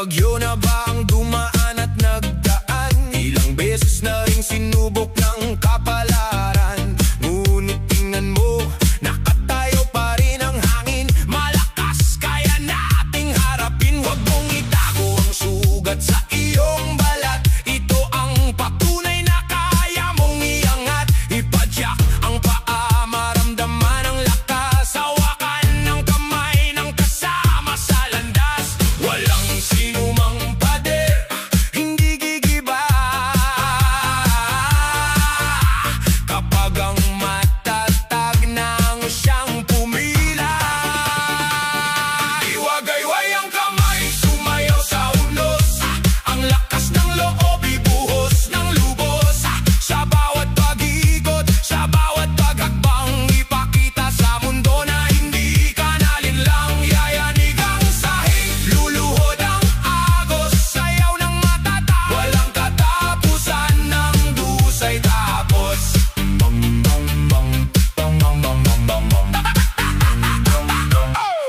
bagyo na ba ang dumaan at nagdaan? Ilang beses na ring sinubok ng kapalaran. Ngunit tingnan mo, nakatayo pa rin ang hangin. Malakas kaya nating harapin. Huwag mong itago ang sugat sa iyong balat. Ito ang patunay na kaya mong iangat. Ipadyak ang paa, maramdaman ang lakas. Hawakan ng kamay ng kasama sa landas. Walang sinumang pader, hindi gigiba kapag ang matatag nang siyang pumila. Iwagayway ang kamay, sumayaw sa unos. Ang lakas ng loob, ibuhos ng lubos. Sa bawat pag-iikot, sa bawat paghakbang, ipakita sa mundo na hindi ka nalinlang. Yayanig ang sahig, luluhod ang agos. Sayaw ng matatag, walang katapusan ng dusay tapos. Bang bang bang, bang bang bang bang bang bang.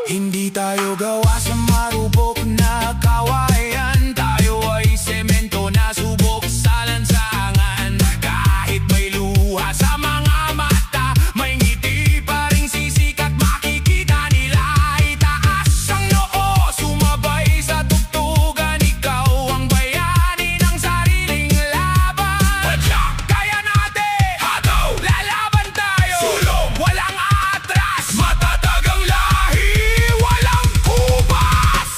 Hindi tayo gawa sa marupok na kawayan. Tayo ay semento na subok sa lansangan. Kahit may luha sa mga mata, may ngiti pa ring sisikat. Makikita nila itaas ang noo, sumabay sa tugtugan. Ikaw ang bayani ng sariling laban. Padyak, kaya natin, hataw, lalaban tayo. Sulong, walang atras, matatag ang lahi, walang kubas.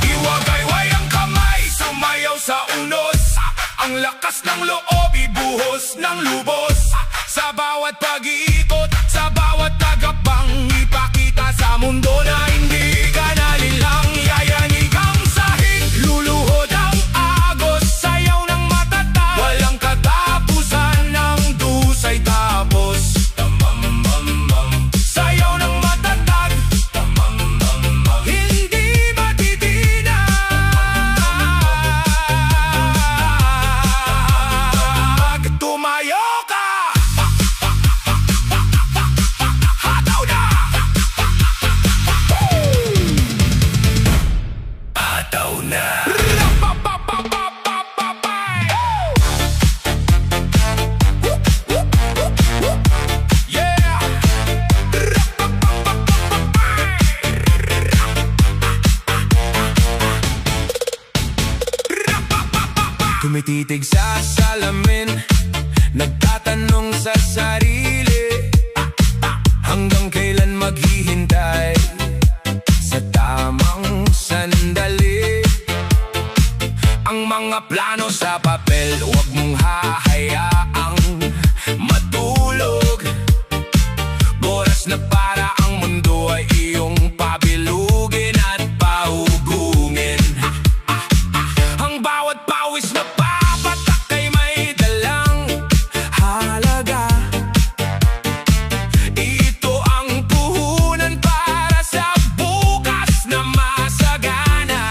Iwagayway ang kamay, sumayaw sa unos. Ang lakas ng loob, ibuhos ng lubos. Sa bawat pag-iikot, sa bawat tagapang, ipakita sa mundo na hindi ka nalinlang. Yayanig ang sahig, luluhod ang agos. Sayaw ng matatag, walang katapusan ng dusay tapos. Sayaw ng matatag, hindi matitinag. Tumayo ka, hataw na, hataw na. Yeah! Tumititig sa salamin, nagtatanong sa sarili, hanggang kailan maghihintay sa tamang sandali. Ang mga plano sa papel, huwag mong hahayaang matulog. Oras na para ang mundo ay iyong pabilugin at paugungin. Ang bawat pawis na papatak ay may dalang halaga. Ito ang puhunan para sa bukas na masagana.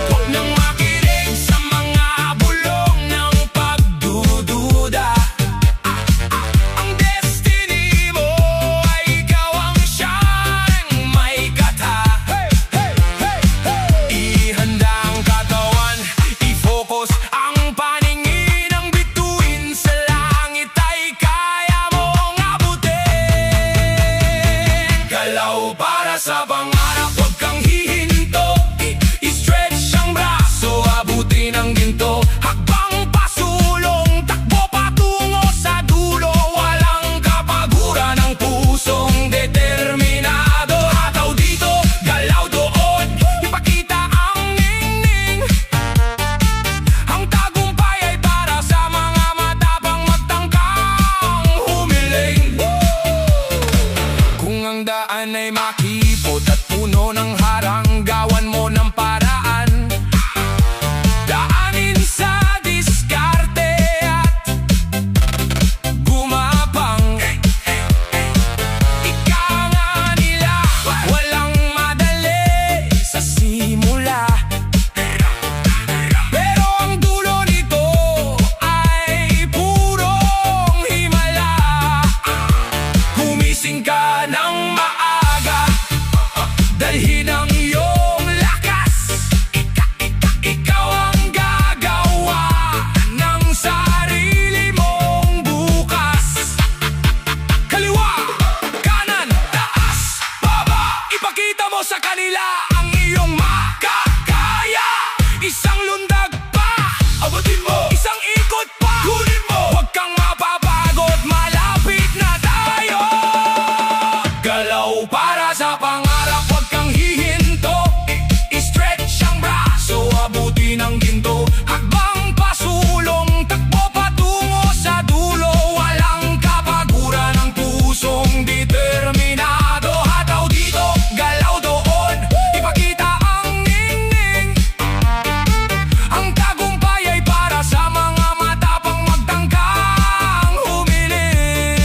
Huwag nang makinig sa mga bulong ng pagdududa. Ang destiny mo ay ikaw ang siyang may kata. Ihanda ang katawan, i-focus ang paningin. Ang bituin sa langit ay kaya mong abutin. Galaw para sa pangarap, huwag kang hihinto. I-stretch ang braso, abutin ang ginto. Hakbang pasulong, takbo patungo sa dulo. Walang kapaguran ang pusong determinado. Hataw dito, galaw doon, ipakita ang ningning. Ang tagumpay ay para sa mga matapang magtangkang humiling. Kung ang daan ay makipot at puno ng harang, mo sa kanila ang iyong makakaya. Isang lundag pa, abutin mo. Isang ikot pa, kunin mo. Huwag kang mapapagod, malapit na tayo. Galaw para sa pangarap, huwag kang hihinto. I-stretch ang braso, abutin ang ginto. Hakbang pasulong, takbo patungo sa dulo. Walang kapaguran ng pusong determinado. Hataw dito, galaw doon, ipakita ang ningning. Ang tagumpay ay para sa mga matapang magtangkang humiling.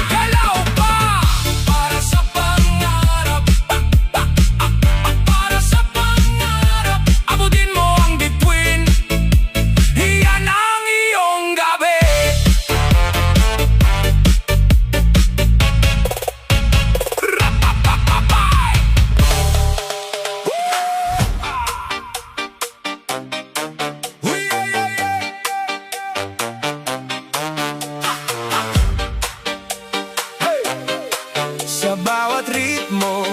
Galaw pa para sa pangarap, para sa pangarap. Abutin mo ang bituin, iyan ang iyong gabi. Rapapapapay. Huy, ay, ay, ay. Hey! Sa bawat ritmo,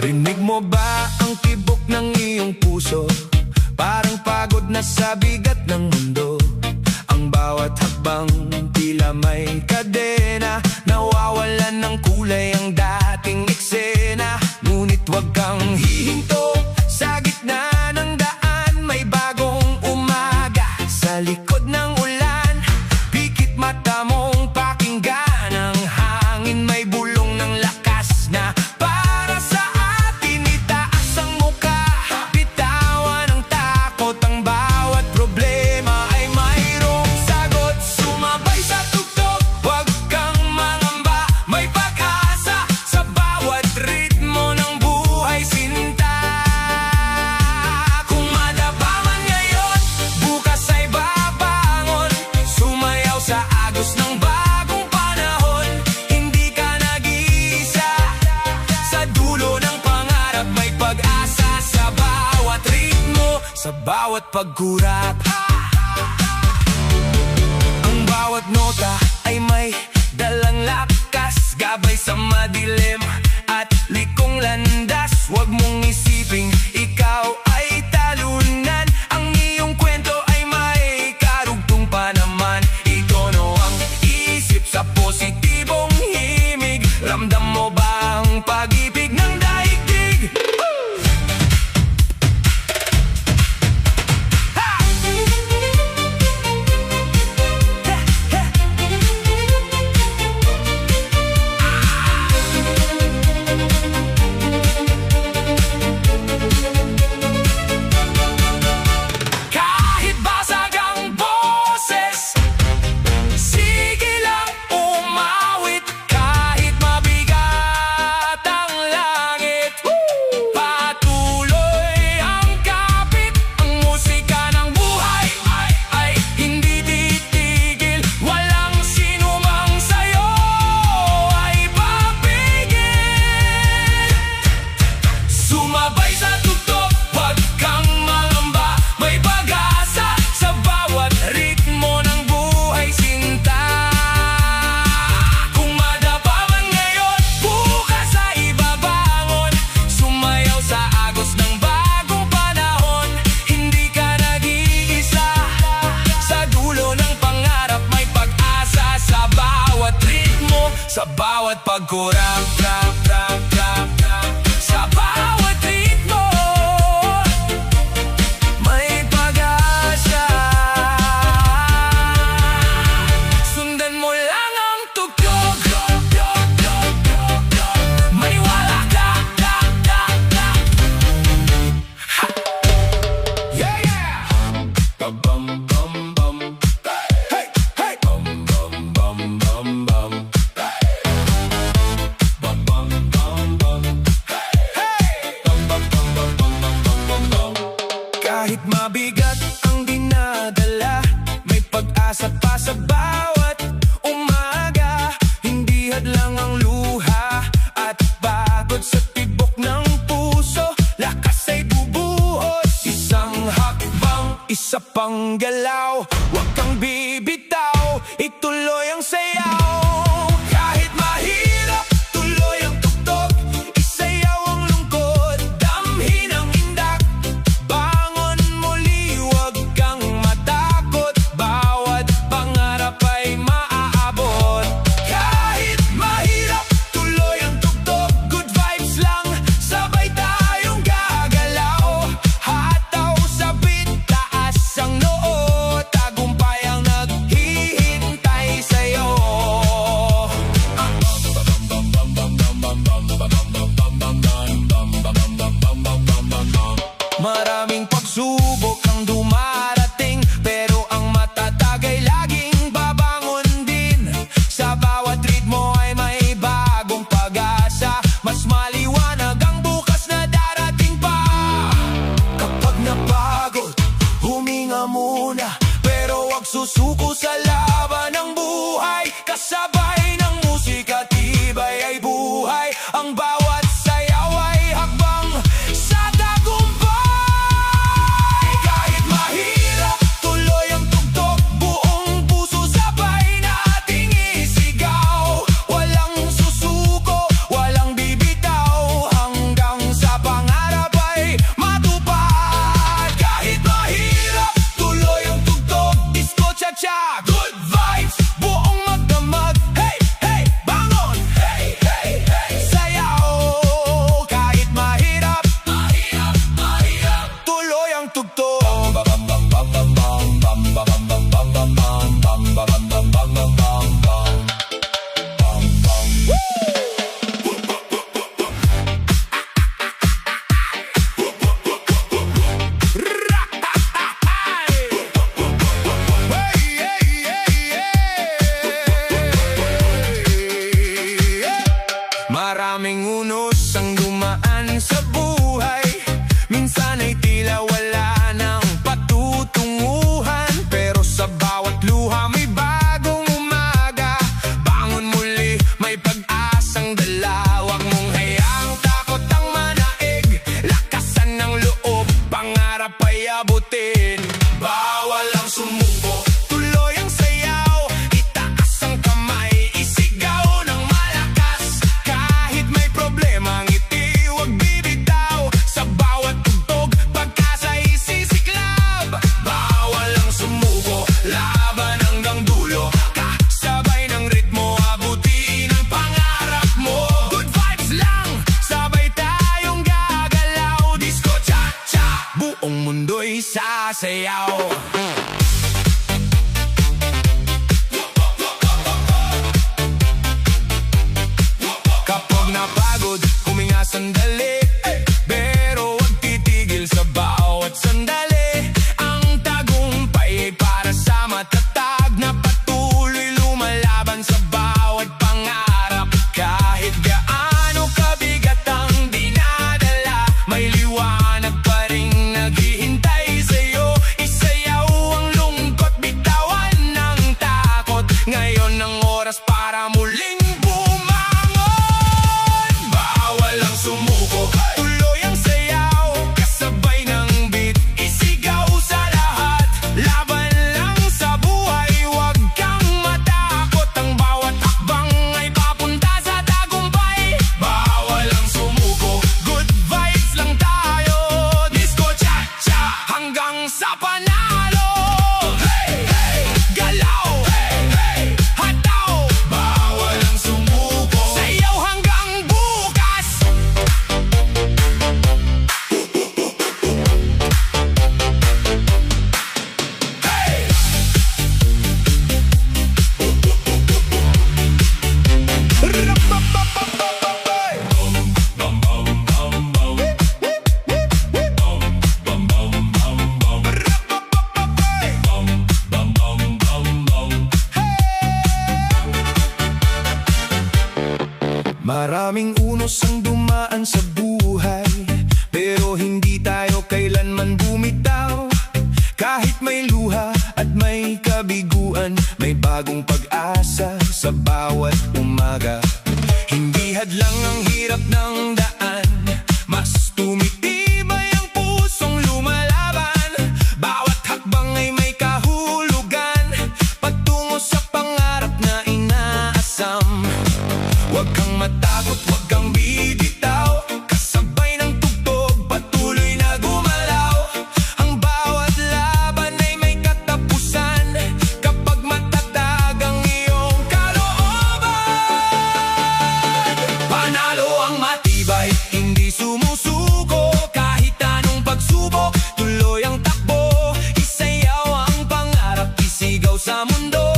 rinig mo ba ang tibok ng iyong puso? Parang pagod na sa bigat ng mundo. Ang bawat hakbang tila may kadena. Nawawalan ng kulay ang dating eksena. Ngunit huwag kang hihinto. Sa gitna ng daan may bagong umaga. Sa likod ng ulan, pikit mata mong pakinggan. Ang hangin may bulong ng lakas na para sa atin. Itaas ang muka, bitawan ang takot. Ang bawat problema ay mayroong sagot. Sumabay sa tugtog, huwag kang mangamba. May pag-asa sa bawat ritmo ng buhay, sinta. Kung madapa man ngayon, bukas ay babangon. Sumayaw sa agos ng bagong panahon. Hindi ka nag-iisa. Sa dulo ng pangarap may pag-asa. Sa bawat ritmo, sa bawat pagkurap. Ang bawat nota ay may dalang lakas. Gabay sa madilim at likong landas. Huwag mong isiping ikaw ay talunan. Ang iyong kwento ay may karugtong pa naman. Itono ang isip sa positibong himig. Ramdam mo ba ang pag-ibig ng daigdig? Ha! Kahit basag ang boses, sige lang umawit. Kahit mabigat ang langit, patuloy ang kapit. Ang musika ng buhay ay hindi titigil. Walang sinumang sa'yo ay papigil. Sumabay sa tugtog, huwag kang mangamba. May pag-asa sa bawat ritmo ng buhay, sinta. Kung madapa man ngayon, bukas ay babangon. Sumayaw sa agos ng bagong panahon. Hindi ka nag-iisa. Sa dulo ng pangarap may pag-asa. Sa bawat ritmo, sa bawat pagkurap, rap, rap, rap, rap. Sa bawat ritmo may pag-asa. Sundan mo lang ang tugtog. Maniwala ka. Ha! Yeah, yeah! Bum, bum, bum. Hey, hey! Bum, bum, bum, bum, bum. Bum, bum, may pag-asang dala. Huwag mong hayaang takot ang manaig. Lakasan ng loob, pangarap ay abutin. Bawal ang sumuko, tuloy ang sayaw. Itaas ang kamay, isigaw ng malakas. Kahit may problema, ngiti, huwag bibitaw. Sa bawat tugtog, pagkasa isisiklab. Bawal ang sumuko, laban hanggang dulo. Kasabay ng ritmo, abutin ang pangarap mo. Good vibes lang, sabay tayong gagalaw. Disco cha-cha, buong mundo'y sasayaw. Kapag napagod, huminga sandali. Pero huwag titigil sa bawat sandali. Ang tagumpay ay para sa matatag na patuloy lumalaban sa bawat pangarap. Kahit gaano kabigat ang dinadala, may liwanag pa rin naghihintay sa'yo. Isayaw ang lungkot, bitawan ng takot. Ngayon ang oras para muling bumangon. Bawal ang sumuko, tuloy ang sayaw. Kasabay ng beat, isigaw sa lahat. Laban lang sa buhay, huwag kang matakot. Ang bawat hakbang ay papunta sa tagumpay. Bawal ang sumuko, good vibes lang tayo. Disco cha-cha hanggang sa panalo. Hey, hey, galaw, hey, hey, hataw. Bawal ang sumuko, sayaw hanggang bukas. Hey! Maraming unos ang dumaan sa buhay, pero hindi tayo kailanman bumitaw. Kahit may luha at may kabiguan, may bagong pag-asa sa bawat umaga. Hindi hadlang ang hirap ng daan, mas tumitibay ang pusong lumalaban. Bawat hakbang ay may kahulugan, patungo sa pangarap na inaasam. Huwag kang matakot, huwag kang bibitaw. Kasabay ng tugtog, patuloy na gumalaw. Ang bawat laban ay may katapusan, kapag matatag ang iyong kalooban. Panalo ang matibay, hindi sumusuko. Kahit anong pagsubok, tuloy ang takbo. Isayaw ang pangarap, isigaw sa mundo.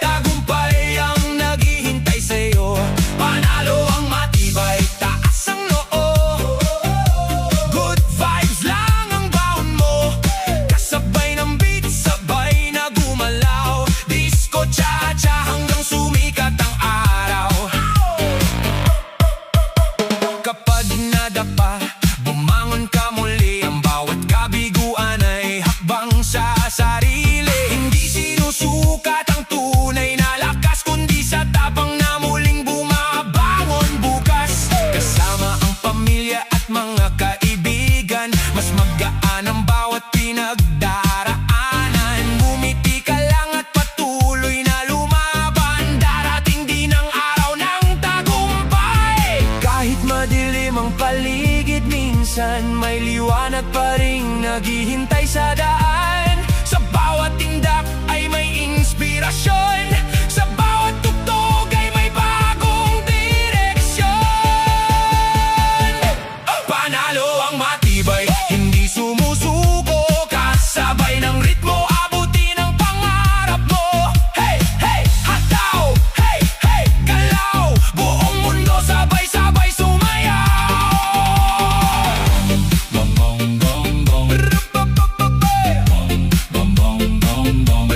Tagumpay ang naghihintay sa'yo. Panalo ang matibay, taas ang noo. Good vibes lang ang baon mo. Kasabay ng beat, sabay na gumalaw. Disco cha-cha hanggang sumikat ang araw. Kapag nadapa, bumangon ka muli. Ang bawat kabiguan ay hakbang sa sarili. Hindi sinusukat ang tunay na lakas, kundi sa tapang na muling bumabangon bukas. Kasama ang pamilya at mga kaibigan, mas magaan ang bawat pinagdaraanan. Bumiti ka lang at patuloy na lumaban. Darating din ang araw ng tagumpay. Kahit madilim ang paligid, minsan may liwanag pa rin naghihintay sa daan. Sa bawat tindak ay may inspirasyon. Sa bawat tugtog ay may bagong direksyon. Panalo ang matibay, hindi sumusuko. Kasabay ng ritmo, abutin ang pangarap mo. Hey, hey, hataw, hey, hey, galaw. Buong mundo sabay-sabay sumayaw. Bong, bong, bong, bong. Bong, bong, bong, bong.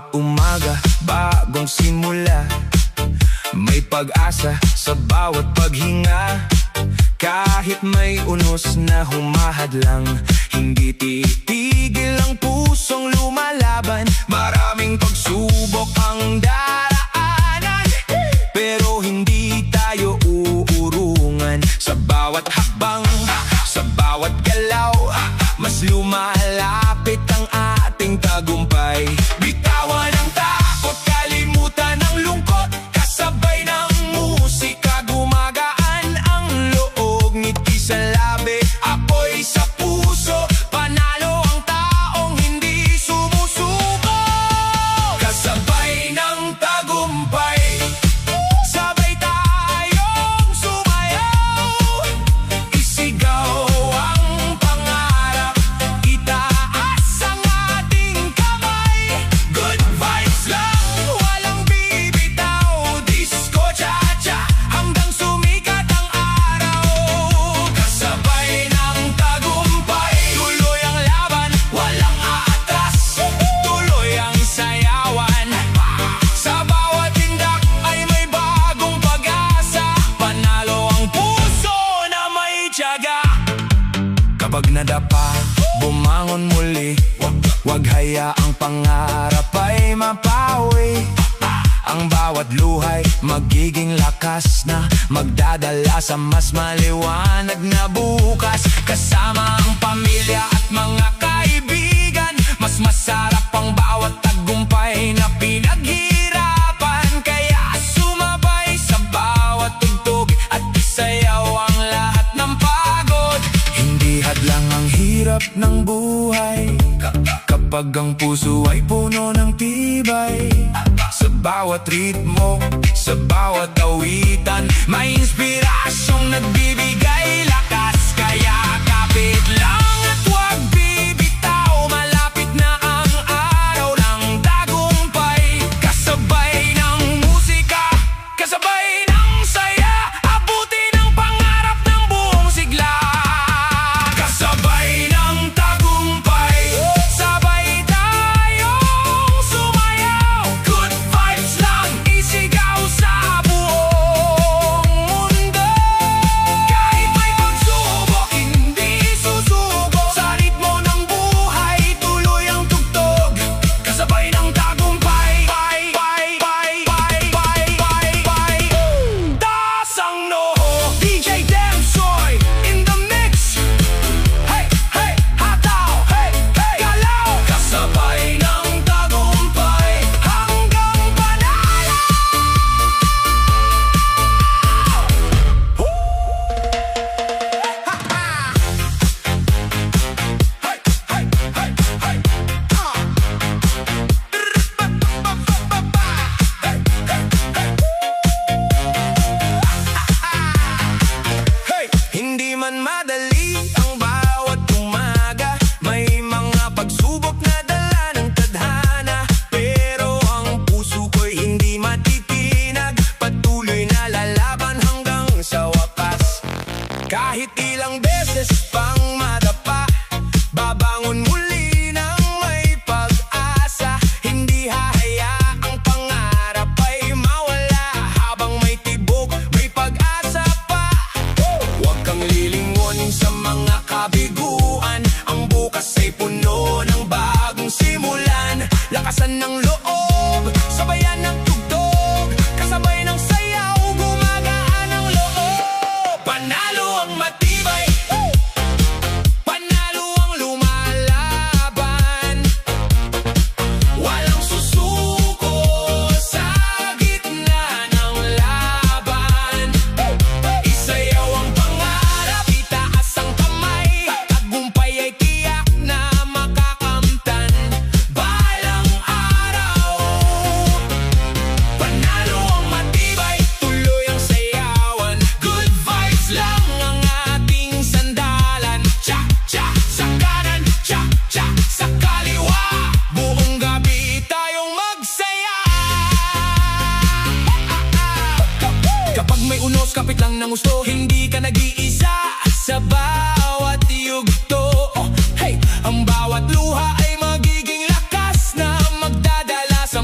bawat umaga, bagong simula. May pag-asa sa bawat paghinga. Kahit may unos na humahadlang, hindi titigil ang pusong lumalaban. Maraming pagsubok ang daraanan, pero hindi tayo uurungan. Sa bawat hakbang, sa bawat galaw, mas lumalapit ang ating tagumpay. Bitawan ang takot, kalimutan ang lungkot. Kasabay ng musika, gumagaan ang loob. Ngiti sa labi, apoy sa puso. Panalo ang taong hindi sumusuko. Kasabay ng tagumpay, sabay tayong sumayaw. Isigaw ang pangarap, itaas ang ating kamay. Good vibes lang, walang bibitaw. Disco cha-cha hanggang sumikat ang araw. Kasabay ng tagumpay, tuloy ang laban, walang aatras. Tuloy ang sayawan, sa bawat tindak ay may bagong pag-asa. Panalo ang puso na may tiyaga. Kapag nadapa, bumangon muli. Huwag hayaang pangarap ay mapawi. Ang bawat luhay magiging lakas na magdadala sa mas maliwanag na bukas. Kasama ang pamilya at mga kaibigan, mas masarap ang bawat tagumpay na pinaghirapan. Kaya sumabay sa bawat tugtog at isayaw ang lahat ng pagod. Hindi hadlang ang hirap ng buhay kapag ang puso ay puno ng tibay. Sa bawat ritmo, sa bawat awitan, may inspirasyong nagbibigay lakas. Kaya kapit lang at huwag bibitaw, malapit na ang araw ng tagumpay. Kasabay ng musika, kasabay ng saya, abutin ang pangarap ng buong sigla. Kasabay ng tagumpay, sabay tayong sumayaw. Good vibes lang, isigaw sa buong mundo. Kahit may pagsubok, hindi susuko. Sa ritmo ng buhay, tuloy ang tugtog. Kasabay ng tagumpay, taas ang noo. DJ Demsoy in the mix. Hey, hey, hataw, hey, hey, galaw. Kasabay ng tagumpay hanggang panalo. Hey, hindi man madali ang bawat umaga, may mga pagsubok na dala ng tadhana. Pero ang puso ko'y hindi matitinag, patuloy na lalaban hanggang sa wakas. Kahit ilang beses pang madapa, babangon muli ng may pag-asa. Hindi hahayaang pangarap ay mawala, habang may tibok, may pag-asa pa. Huwag kang lilingon sa mga kabiguan, ang bukas ay puno ng bagong simulan. Lakasan ng loob, sabayan ng tugtog, kasabay ng sayaw, gumagaan ang loob. Panalo ang matibay, panalo ang lumalaban. Walang susuko sa gitna ng laban. Isayaw ang pangarap, itaas ang kamay. Tagumpay ay tiyak na makakamtan balang araw. Panalo ang matibay, tuloy ang sayawan. Good vibes lang ang ating sandalan. Cha-cha sa kanan, cha-cha sa kaliwa, buong gabi tayong magsaya. Kapag may unos, kapit lang ng gusto, hindi ka nag-iisa sa bawat yugto. Hey, ang bawat luha ay magiging lakas na magdadala sa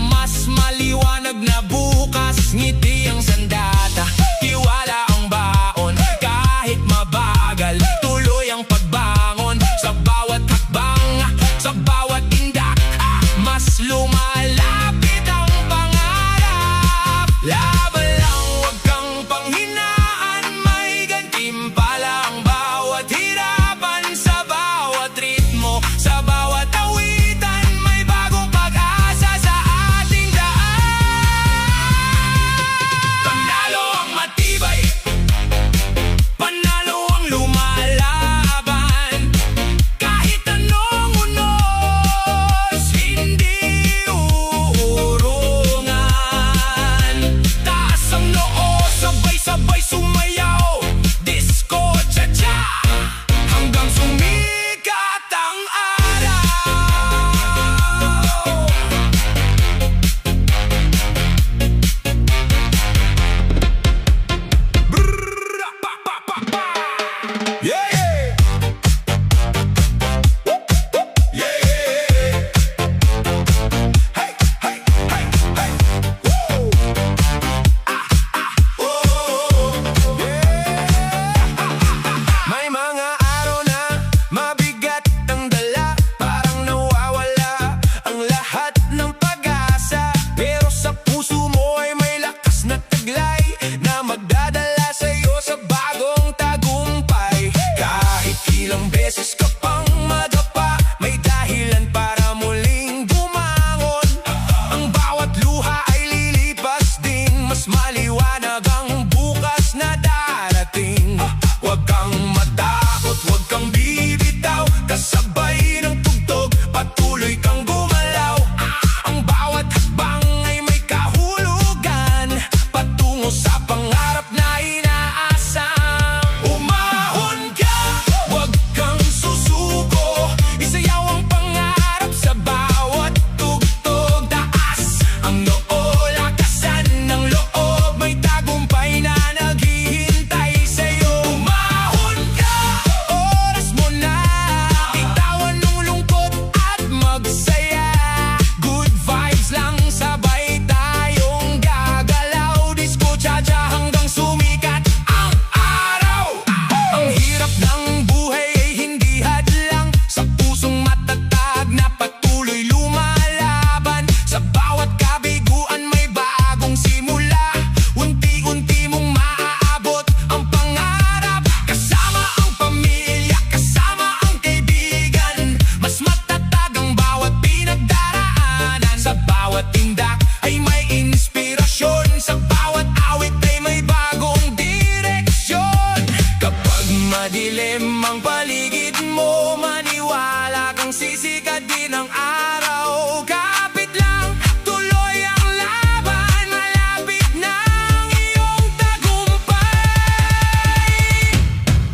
madilim ang paligid mo, maniwala kang sisikat din ang araw. Kapit lang, tuloy ang laban, malapit na ang iyong tagumpay.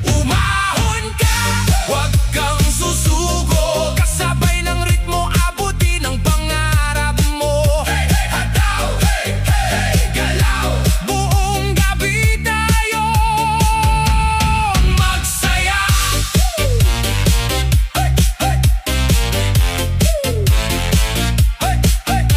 Umahon ka, huwag kang susuko, kasabay ng ritmo, abutin ang pangarap mo. Hey, hey, hataw! Hey, hey, hey, galaw! Buong gabi tayo magsaya. Hey, hey! Hey, hey, hey, hey!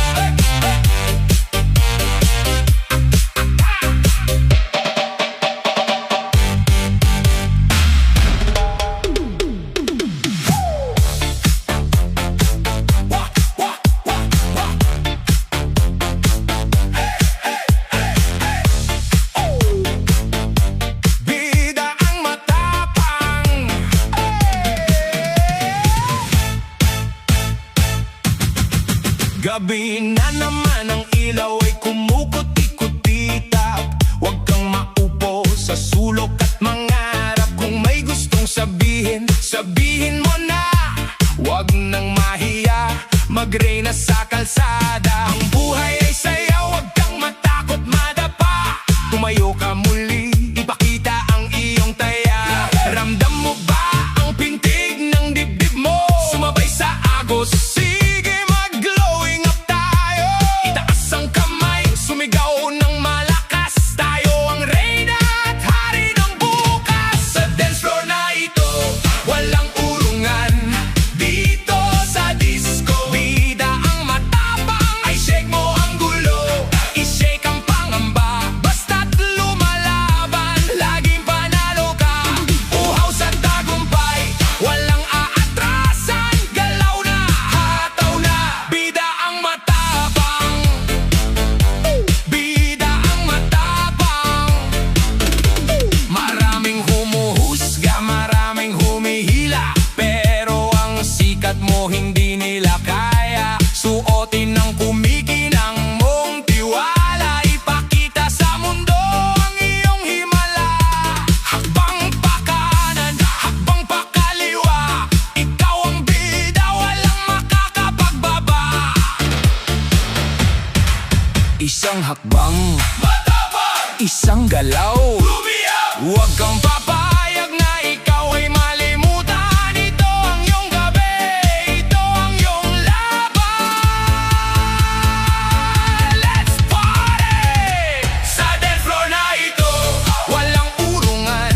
Wah, wah, wah, wah. Bida ang matapang. Gabi na naman ang ilaw ay kumukuti-kutitap. Huwag kang maupo sa sulok at mangarap. Kung may gustong sabihin, sabihin mo na. Huwag nang mahiya, magreyna sa kalsada. Ang buhay ay sayaw, huwag kang matakot madapa. Tumayo ka muli, ipakita ang iyong taya. Ramdam mo ba ang pintig ng dibdib mo? Sumabay sa agos, sige mag-glowing up tayo. Itaas ang kamay, sumigaw ng malakas. Tayo ang reyna at hari ng bukas. Sa dance floor na ito, walang urungan. Dito sa disco, bida ang matapang. Ay shake mo ang gulo, i-shake ang pangamba. Basta't lumalaban, laging panalo ka. Uhaw sa tagumpay, walang aatrasan. Galaw na, hataw na, bida ang matapang. Bida ang matapang. Maraming humuhusga, maraming humihila, pero ang sikat mo hindi nila kaya. Suotin ng kumikinang mong tiwala, ipakita sa mundo ang iyong himala. Hakbang pa kanan, hakbang pa kaliwa, ikaw ang bida, walang makakapagbaba. Isang hakbang, matapang, isang galaw, lumiyaw. Huwag kang papayag na ikaw ay malimutan. Ito ang iyong gabi, ito ang iyong laban. Let's party! Sa dance floor na ito, walang urungan.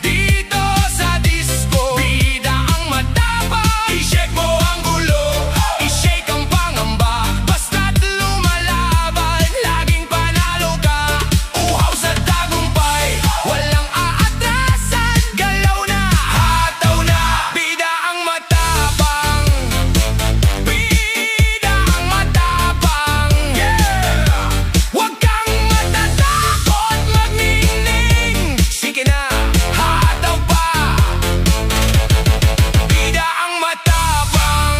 Dito sa disco, bida ang matapang. I-shake mo ang gulo, i-shake ang pangamba. Basta't lumalaban, laging panalo ka. Uhaw sa tagumpay, walang aatrasan. Galaw na, hataw na, bida ang matapang. Bida ang matapang, yeah! Huwag kang matatakot magningning. Sige na, hataw pa, bida ang matapang.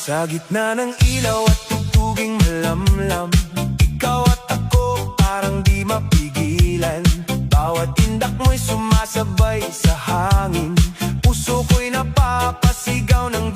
Sa gitna ng ilaw at tugtuging malamlam, ikaw at ako parang di mapigilan. Bawat tindak mo'y sumasabay sa hangin, puso ko'y napapasigaw ng